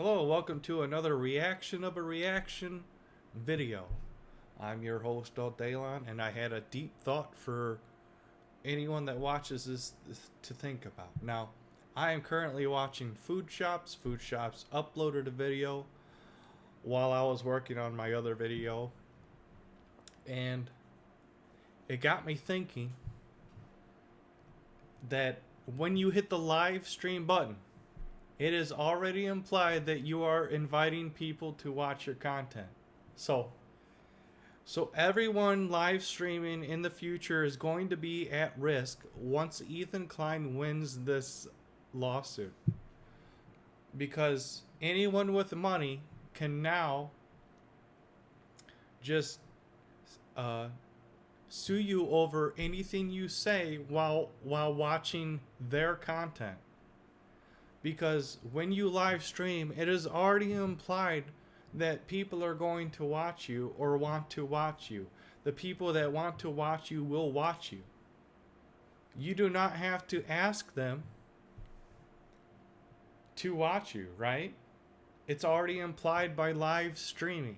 Hello, welcome to another reaction of a reaction video. I'm your host, Dalon, and I had a deep thought for anyone that watches this to think about. Now, I am currently watching Food Shops. Food Shops uploaded a video while I was working on my other video, and it got me thinking that when you hit the live stream button, it is already implied that you are inviting people to watch your content. So everyone live streaming in the future is going to be at risk once Ethan Klein wins this lawsuit. Because anyone with money can now just sue you over anything you say while watching their content. Because when you live stream, it is already implied that people are going to watch you or want to watch you. The people that want to watch you will watch you. You do not have to ask them to watch you, right? It's already implied by live streaming.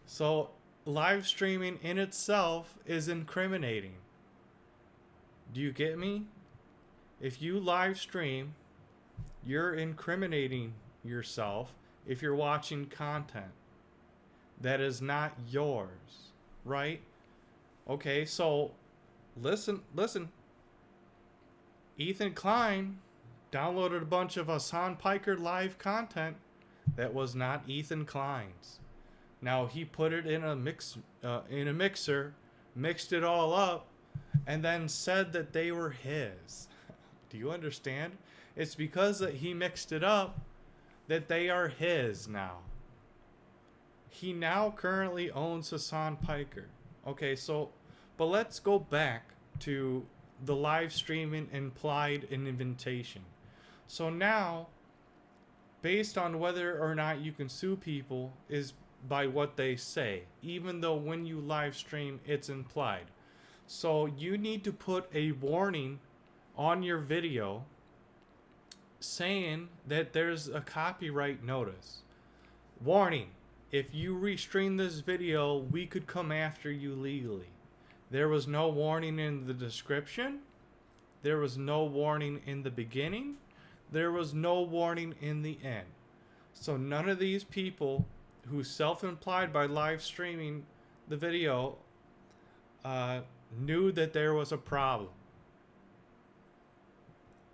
So live streaming in itself is incriminating. Do you get me? If you live stream, you're incriminating yourself if you're watching content that is not yours, right? Okay, so listen. Ethan Klein downloaded a bunch of Hassan Piker live content that was not Ethan Klein's. Now he put it in a mixer, mixed it all up, and then said that they were his. Do you understand? It's because that he mixed it up that they are his now. He now currently owns Hassan Piker. Okay, but let's go back to the live streaming implied invitation. So now, based on whether or not you can sue people is by what they say, even though when you live stream, it's implied. So you need to put a warning on your video saying that there's a copyright notice. Warning, if you restream this video, we could come after you legally. There was no warning in the description. There was no warning in the beginning. There was no warning in the end. So none of these people who self-implied by live streaming the video knew that there was a problem.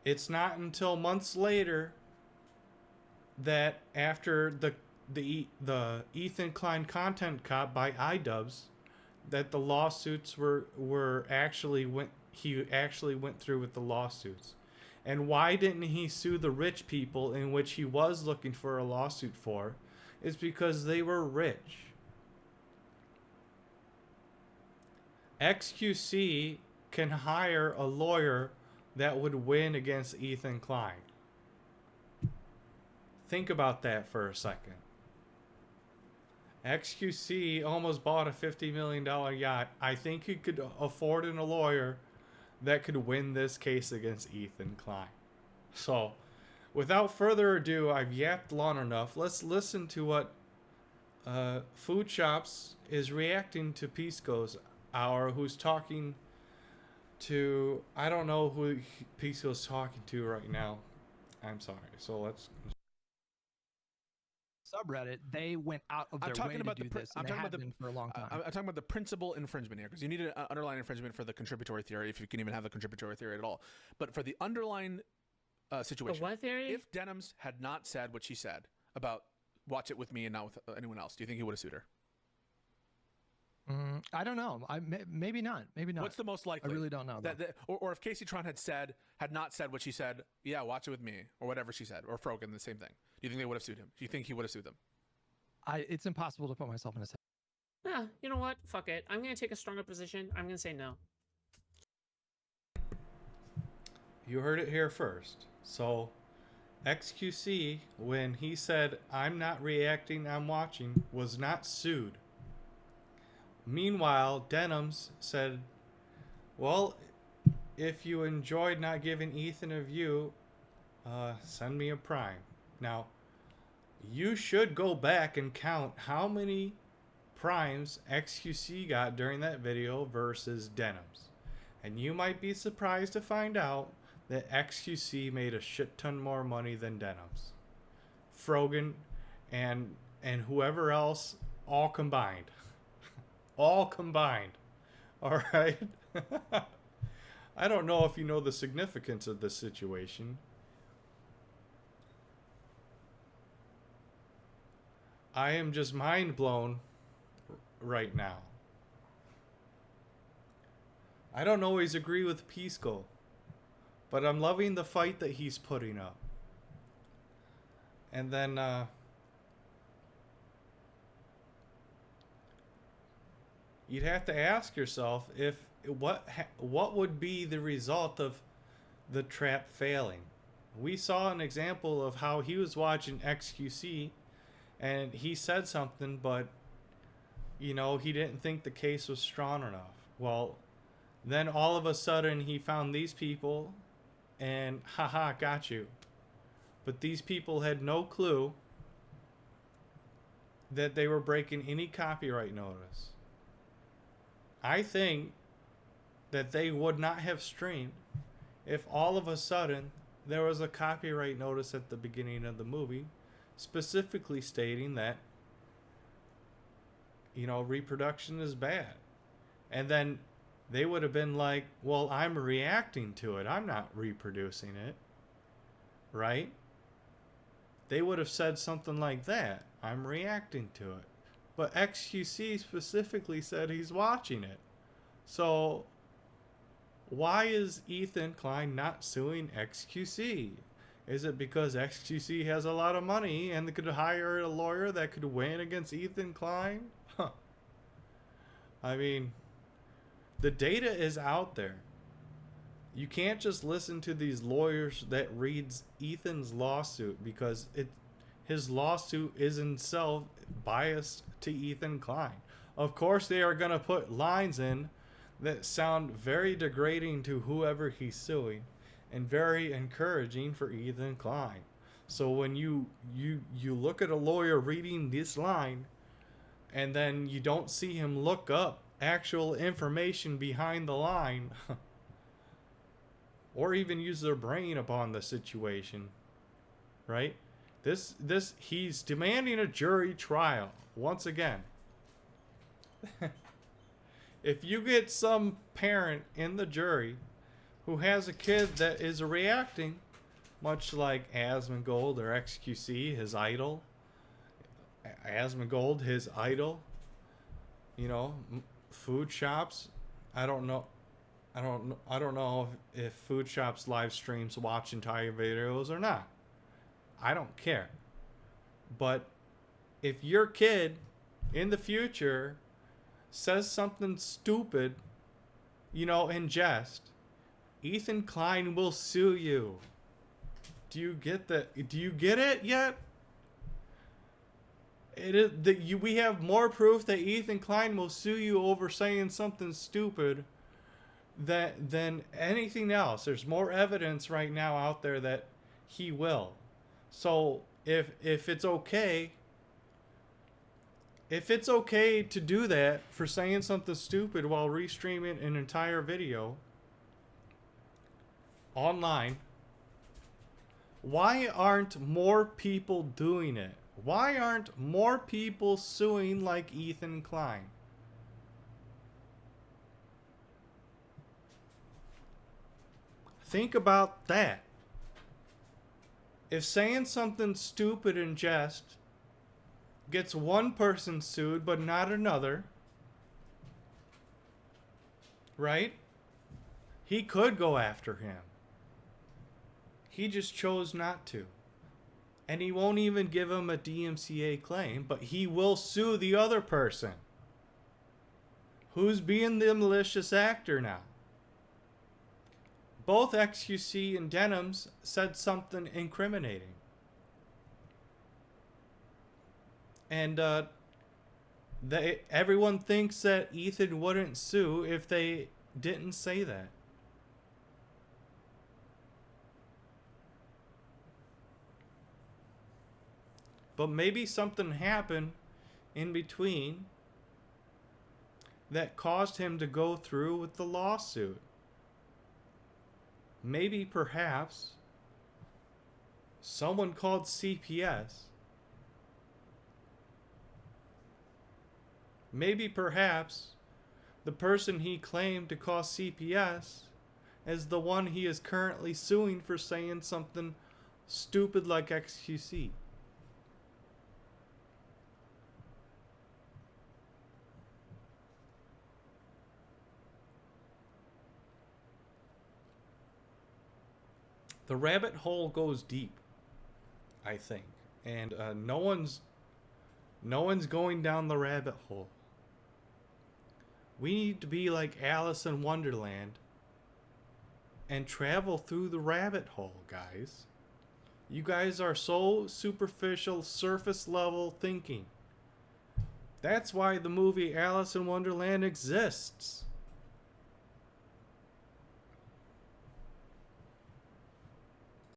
It's not until months later that after the Ethan Klein content cop by iDubbbz that the lawsuits he actually went through with the lawsuits. And why didn't he sue the rich people in which he was looking for a lawsuit for? Is because they were rich. XQC can hire a lawyer that would win against Ethan Klein. Think about that for a second. XQC almost bought a $50 million yacht. I think he could afford a lawyer that could win this case against Ethan Klein. So, without further ado, I've yapped long enough. Let's listen to what Food Shops is reacting to Pisco's Hour, who's talking to, I don't know who Pisco's talking to right now. I'm sorry. So let's subreddit, they went out of their way to do this. I'm talking about been for a long time. I'm talking about the principal infringement here, because you need an underlying infringement for the contributory theory, if you can even have the contributory theory at all. But for the underlying situation, the what theory? If Denims had not said what she said about watch it with me and not with anyone else, do you think he would have sued her? I don't know. Maybe not. Maybe not. What's the most likely? I really don't know. Or if Casey Tron had not said what she said, yeah, watch it with me, or whatever she said, or Frogan, the same thing. Do you think they would have sued him? Do you think he would have sued them? It's impossible to put myself in his head. Yeah, you know what? Fuck it. I'm going to take a stronger position. I'm going to say no. You heard it here first. So, XQC, when he said, I'm not reacting, I'm watching, was not sued. Meanwhile, Denims said, well, if you enjoyed not giving Ethan a view, send me a Prime. Now, you should go back and count how many primes XQC got during that video versus Denims. And you might be surprised to find out that XQC made a shit ton more money than Denims. Frogan and whoever else all combined. All combined. All right? I don't know if you know the significance of this situation. I am just mind blown right now. I don't always agree with Pisco, but I'm loving the fight that he's putting up. And then you'd have to ask yourself if what would be the result of the trap failing. We saw an example of how he was watching XQC and he said something, but he didn't think the case was strong enough. Well, then all of a sudden he found these people and haha, got you. But these people had no clue that they were breaking any copyright notice. I think that they would not have streamed if all of a sudden there was a copyright notice at the beginning of the movie specifically stating that reproduction is bad. And then they would have been like, well, I'm reacting to it. I'm not reproducing it. Right? They would have said something like that. I'm reacting to it. But XQC specifically said he's watching it. So why is Ethan Klein not suing XQC? Is it because XQC has a lot of money and they could hire a lawyer that could win against Ethan Klein? Huh. I mean, the data is out there. You can't just listen to these lawyers that reads Ethan's lawsuit because his lawsuit is in itself biased to Ethan Klein. Of course, they are going to put lines in that sound very degrading to whoever he's suing and very encouraging for Ethan Klein. So when you look at a lawyer reading this line and then you don't see him look up actual information behind the line or even use their brain upon the situation, right? He's demanding a jury trial once again. If you get some parent in the jury who has a kid that is reacting, much like Asmongold or XQC, his idol, Asmongold, his idol, food shops. I don't know if food shops live streams watch entire videos or not. I don't care. But if your kid in the future says something stupid, in jest, Ethan Klein will sue you. Do you get that? Do you get it yet? It is that we have more proof that Ethan Klein will sue you over saying something stupid than anything else. There's more evidence right now out there that he will. So if it's okay, to do that for saying something stupid while restreaming an entire video online, why aren't more people doing it? Why aren't more people suing like Ethan Klein? Think about that. If saying something stupid in jest gets one person sued but not another, right? He could go after him. He just chose not to. And he won't even give him a DMCA claim, but he will sue the other person. Who's being the malicious actor now? Both XQC and Denims said something incriminating. And everyone thinks that Ethan wouldn't sue if they didn't say that. But maybe something happened in between that caused him to go through with the lawsuit. Maybe perhaps someone called CPS. Maybe perhaps the person he claimed to call CPS is the one he is currently suing for saying something stupid like XQC. The rabbit hole goes deep, I think, and no one's going down the rabbit hole. We need to be like Alice in Wonderland and travel through the rabbit hole, guys. You guys are so superficial, surface level thinking. That's why the movie Alice in Wonderland exists.